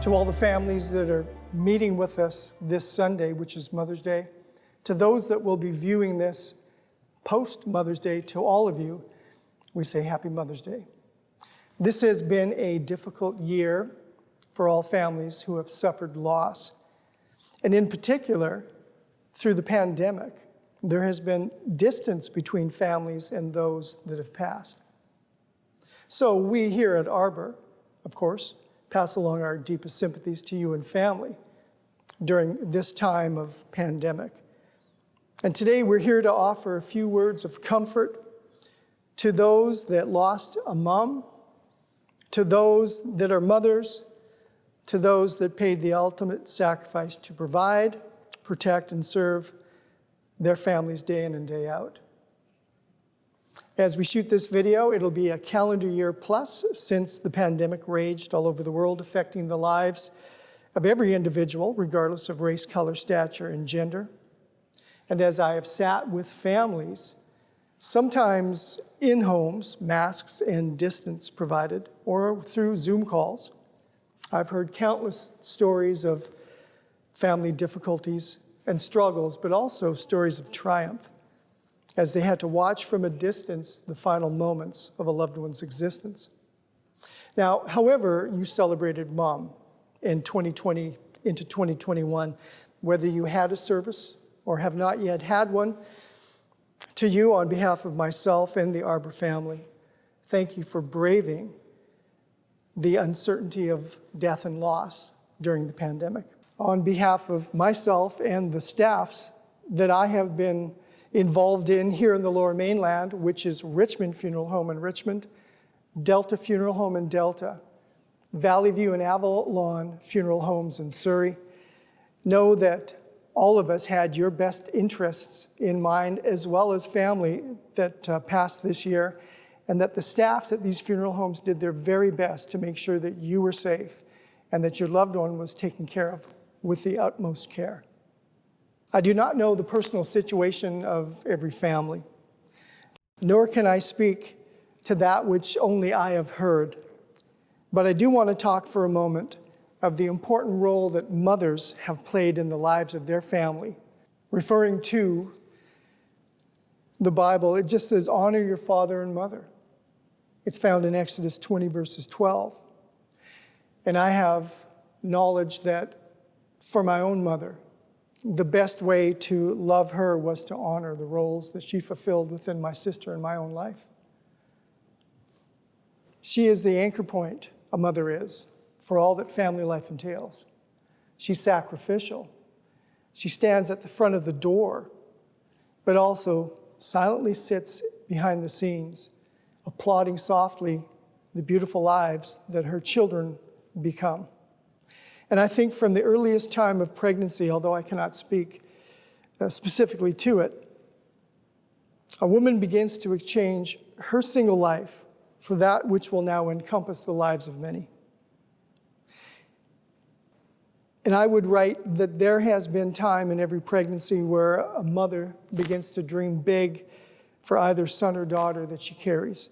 To all the families that are meeting with us this Sunday, which is Mother's Day, to those that will be viewing this post-Mother's Day, to all of you, we say Happy Mother's Day. This has been a difficult year for all families who have suffered loss. And in particular, through the pandemic, there has been distance between families and those that have passed. So we here at Arbor, of course, pass along our deepest sympathies to you and family during this time of pandemic. And today we're here to offer a few words of comfort to those that lost a mom, to those that are mothers, to those that paid the ultimate sacrifice to provide, protect, and serve their families day in and day out. As we shoot this video, it'll be a calendar year plus since the pandemic raged all over the world, affecting the lives of every individual, regardless of race, color, stature, and gender. And as I have sat with families, sometimes in homes, masks and distance provided, or through Zoom calls, I've heard countless stories of family difficulties and struggles, but also stories of triumph, as they had to watch from a distance the final moments of a loved one's existence. Now, however you celebrated Mom in 2020 into 2021, whether you had a service or have not yet had one, to you on behalf of myself and the Arbor family, thank you for braving the uncertainty of death and loss during the pandemic. On behalf of myself and the staffs that I have been involved in here in the Lower Mainland, which is Richmond Funeral Home in Richmond, Delta Funeral Home in Delta, Valley View and Avalon Funeral Homes in Surrey, know that all of us had your best interests in mind, as well as family that passed this year, and that the staffs at these funeral homes did their very best to make sure that you were safe and that your loved one was taken care of with the utmost care. I do not know the personal situation of every family, nor can I speak to that which only I have heard. But I do want to talk for a moment of the important role that mothers have played in the lives of their family. Referring to the Bible, it just says, honor your father and mother. It's found in Exodus 20, verses 12. And I have knowledge that for my own mother, the best way to love her was to honor the roles that she fulfilled within my sister and my own life. She is the anchor point, a mother is, for all that family life entails. She's sacrificial. She stands at the front of the door, but also silently sits behind the scenes, applauding softly the beautiful lives that her children become. And I think from the earliest time of pregnancy, although I cannot speak specifically to it, a woman begins to exchange her single life for that which will now encompass the lives of many. And I would write that there has been time in every pregnancy where a mother begins to dream big for either son or daughter that she carries.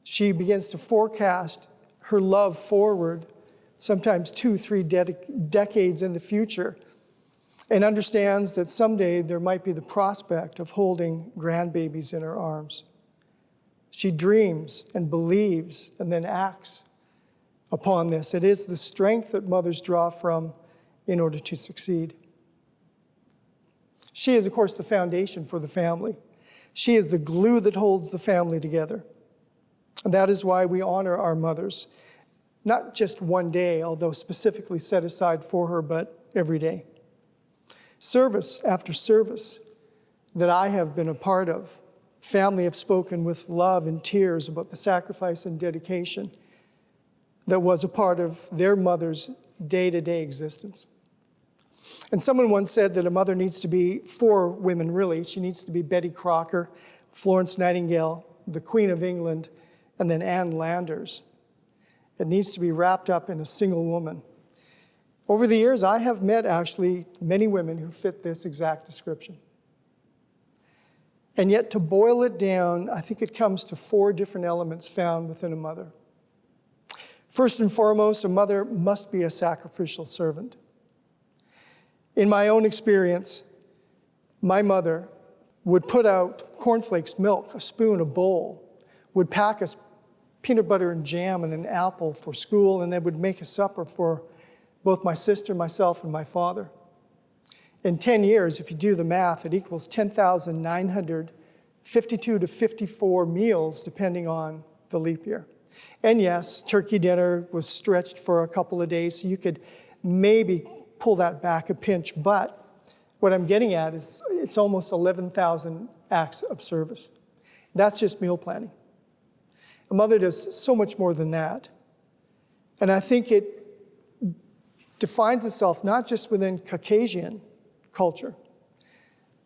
She begins to forecast her love forward, sometimes 2-3 decades in the future, and understands that someday there might be the prospect of holding grandbabies in her arms. She dreams and believes and then acts upon this. It is the strength that mothers draw from in order to succeed. She is, of course, the foundation for the family. She is the glue that holds the family together. And that is why we honor our mothers, not just one day, although specifically set aside for her, but every day. Service after service that I have been a part of, family have spoken with love and tears about the sacrifice and dedication that was a part of their mother's day-to-day existence. And someone once said that a mother needs to be 4 women, really. She needs to be Betty Crocker, Florence Nightingale, the Queen of England, and then Anne Landers. It needs to be wrapped up in a single woman. Over the years, I have met actually many women who fit this exact description. And yet to boil it down, I think it comes to 4 different elements found within a mother. First and foremost, a mother must be a sacrificial servant. In my own experience, my mother would put out cornflakes, milk, a spoon, a bowl, would pack us peanut butter and jam and an apple for school, and then would make a supper for both my sister, myself, and my father. In 10 years, if you do the math, it equals 10,952 to 54 meals, depending on the leap year. And yes, turkey dinner was stretched for a couple of days, so you could maybe pull that back a pinch, but what I'm getting at is it's almost 11,000 acts of service. That's just meal planning. A mother does so much more than that. And I think it defines itself not just within Caucasian culture,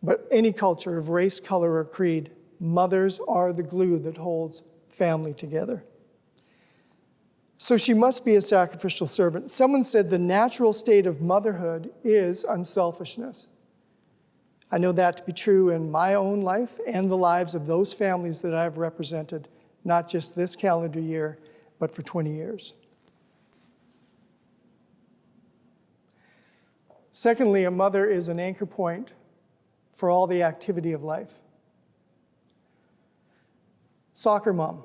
but any culture of race, color, or creed. Mothers are the glue that holds family together. So she must be a sacrificial servant. Someone said the natural state of motherhood is unselfishness. I know that to be true in my own life and the lives of those families that I've represented, not just this calendar year, but for 20 years. Secondly, a mother is an anchor point for all the activity of life. Soccer mom,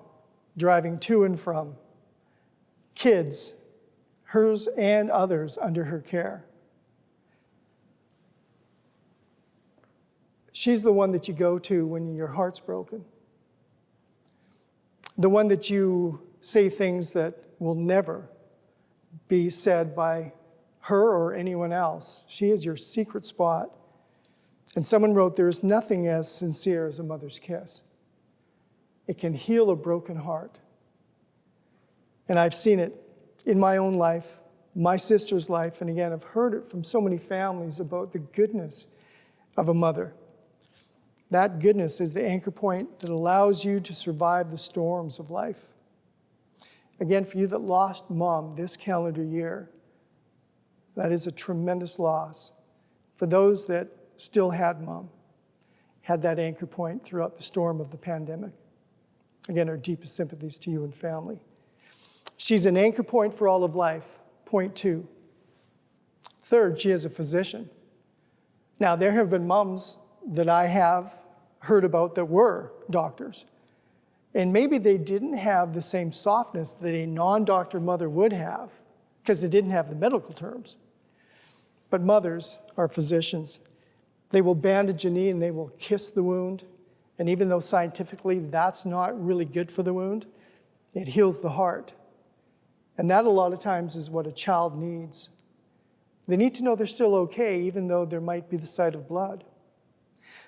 driving to and from, kids, hers and others under her care. She's the one that you go to when your heart's broken. The one that you say things that will never be said by her or anyone else. She is your secret spot. And someone wrote, there is nothing as sincere as a mother's kiss. It can heal a broken heart. And I've seen it in my own life, my sister's life, and again, I've heard it from so many families about the goodness of a mother. That goodness is the anchor point that allows you to survive the storms of life. Again, for you that lost mom this calendar year, that is a tremendous loss. For those that still had mom, had that anchor point throughout the storm of the pandemic. Again, our deepest sympathies to you and family. She's an anchor point for all of life. Point 2. Third, she is a physician. Now, there have been moms that I have heard about that were doctors. And maybe they didn't have the same softness that a non-doctor mother would have because they didn't have the medical terms. But mothers are physicians. They will bandage a knee and they will kiss the wound. And even though scientifically that's not really good for the wound, it heals the heart. And that a lot of times is what a child needs. They need to know they're still okay, even though there might be the sight of blood.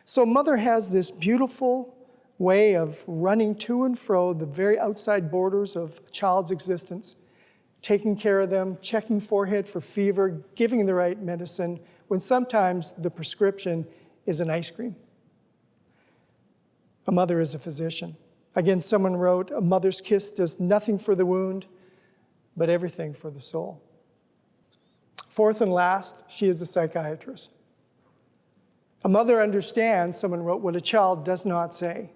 So mother has this beautiful way of running to and fro the very outside borders of a child's existence, taking care of them, checking forehead for fever, giving the right medicine, when sometimes the prescription is an ice cream. A mother is a physician. Again, someone wrote, a mother's kiss does nothing for the wound, but everything for the soul. Fourth and last, she is a psychiatrist. A mother understands, someone wrote, what a child does not say.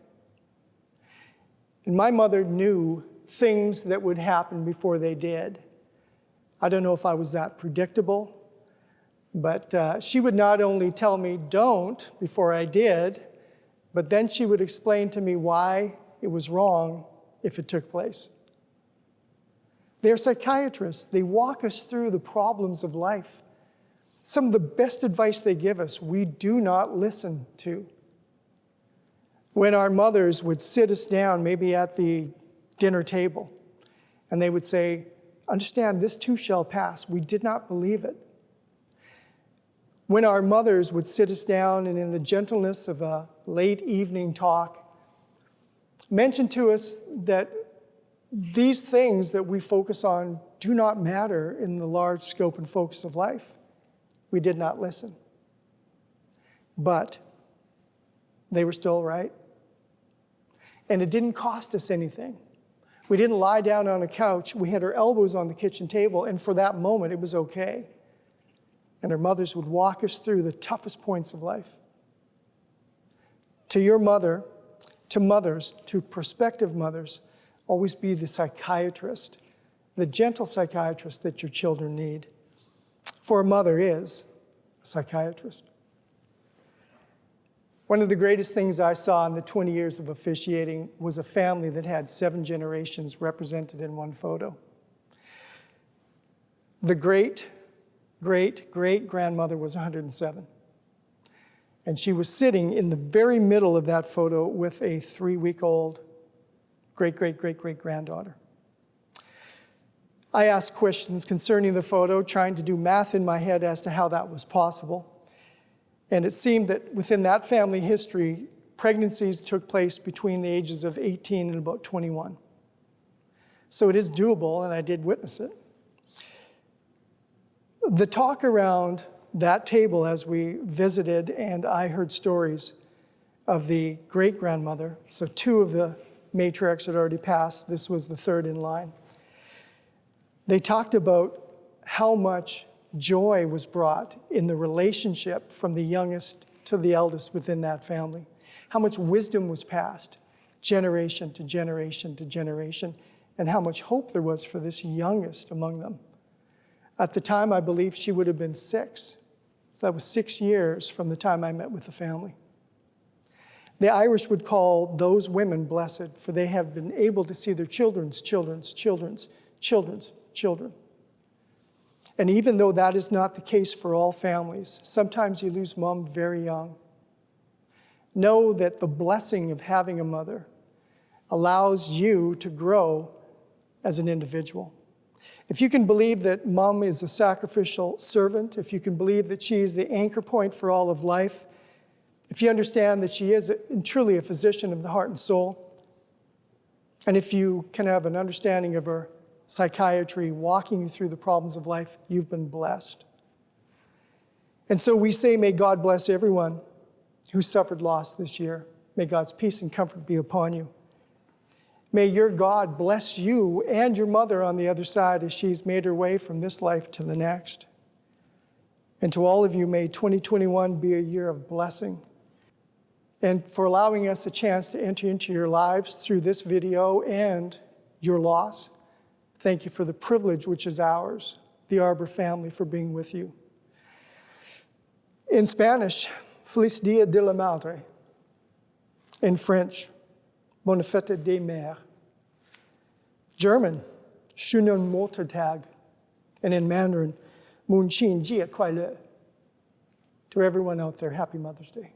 And my mother knew things that would happen before they did. I don't know if I was that predictable, but she would not only tell me don't before I did, but then she would explain to me why it was wrong if it took place. They're psychiatrists. They walk us through the problems of life. Some of the best advice they give us, we do not listen to. When our mothers would sit us down, maybe at the dinner table, and they would say, understand, this too shall pass. We did not believe it. When our mothers would sit us down and in the gentleness of a late evening talk, mention to us that these things that we focus on do not matter in the large scope and focus of life. We did not listen. But they were still right. And it didn't cost us anything. We didn't lie down on a couch. We had our elbows on the kitchen table, and for that moment, it was okay. And our mothers would walk us through the toughest points of life. To your mother, to mothers, to prospective mothers, always be the psychiatrist the gentle psychiatrist that your children need. For a mother is a psychiatrist. One of the greatest things I saw in the 20 years of officiating was a family that had 7 generations represented in one photo. The great-great-great-grandmother was 107. And she was sitting in the very middle of that photo with a 3-week-old great-great-great-great-granddaughter. I asked questions concerning the photo, trying to do math in my head as to how that was possible. And it seemed that within that family history, pregnancies took place between the ages of 18 and about 21. So it is doable, and I did witness it. The talk around that table as we visited, and I heard stories of the great-grandmother, so 2 of the matriarchs had already passed, this was the 3rd in line. They talked about how much joy was brought in the relationship from the youngest to the eldest within that family, how much wisdom was passed generation to generation to generation, and how much hope there was for this youngest among them. At the time, I believe she would have been 6. So that was 6 years from the time I met with the family. The Irish would call those women blessed, for they have been able to see their children's children. And even though that is not the case for all families, sometimes you lose mom very young. Know that the blessing of having a mother allows you to grow as an individual. If you can believe that mom is a sacrificial servant, if you can believe that she is the anchor point for all of life, if you understand that she is truly a physician of the heart and soul, and if you can have an understanding of her psychiatry walking you through the problems of life, you've been blessed. And so we say, may God bless everyone who suffered loss this year. May God's peace and comfort be upon you. May your God bless you and your mother on the other side as she's made her way from this life to the next. And to all of you, may 2021 be a year of blessing. And for allowing us a chance to enter into your lives through this video and your loss, thank you for the privilege which is ours, the Arbor family, for being with you. In Spanish, Feliz Dia de la Madre. In French, Bonne Fête des Mères. German, Schönen Muttertag. And in Mandarin, Mun Qin Jie Kuai Le. To everyone out there, happy Mother's Day.